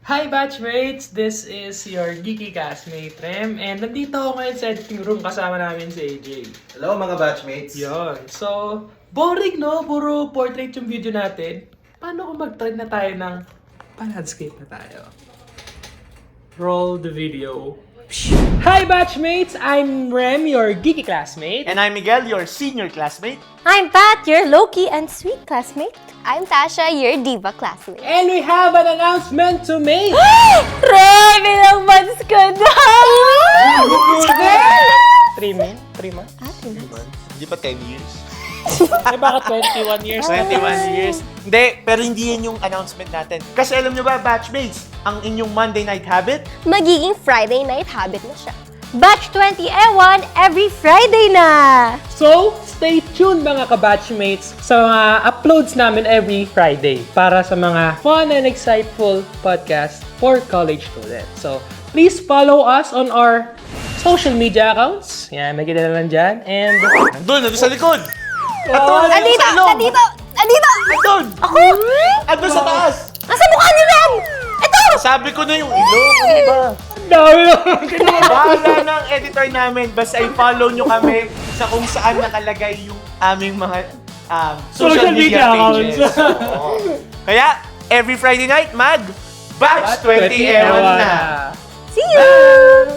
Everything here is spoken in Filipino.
Hi batchmates! This is your geeky castmate, Rem. And nandito ako ngayon sa editing room kasama namin si AJ. Hello mga batchmates! Yon. So, boring no? Puro portrait yung video natin. Paano kung mag-try na tayo ng pa-landscape na tayo? Roll the video. Hi batchmates! I'm Rem, your geeky classmate. And I'm Miguel, your senior classmate. I'm Pat, your low-key and sweet classmate. I'm Tasha, your diva classmate. And we have an announcement to make! Rem, ilang months ka na! 3 months? Hindi pa 10 years. Ay, baka 21 years na 21 years. Hindi, pero hindi yan yung announcement natin. Kasi alam nyo ba, batchmates, ang inyong Monday night habit? Magiging Friday night habit na siya. Batch 20 Ewan every Friday na! So, stay tuned mga kabatchmates sa mga uploads namin every Friday para sa mga fun and exciteful podcast for college students. So, please follow us on our social media accounts. Yan, makikita na lang dyan. And, Nandun sa likod! Andito! Andito! Andito! Nandun! Ako? Andun sa taas! Nasa mukha ni Rem! Ito! Sabi ko na yung ilong, ano ba? dami na. Bahala ng editor namin, basta i-follow nyo kami sa kung saan nakalagay yung aming mga social media pages. Oo. Kaya, every Friday night, Batch 20 Ewan na! See you!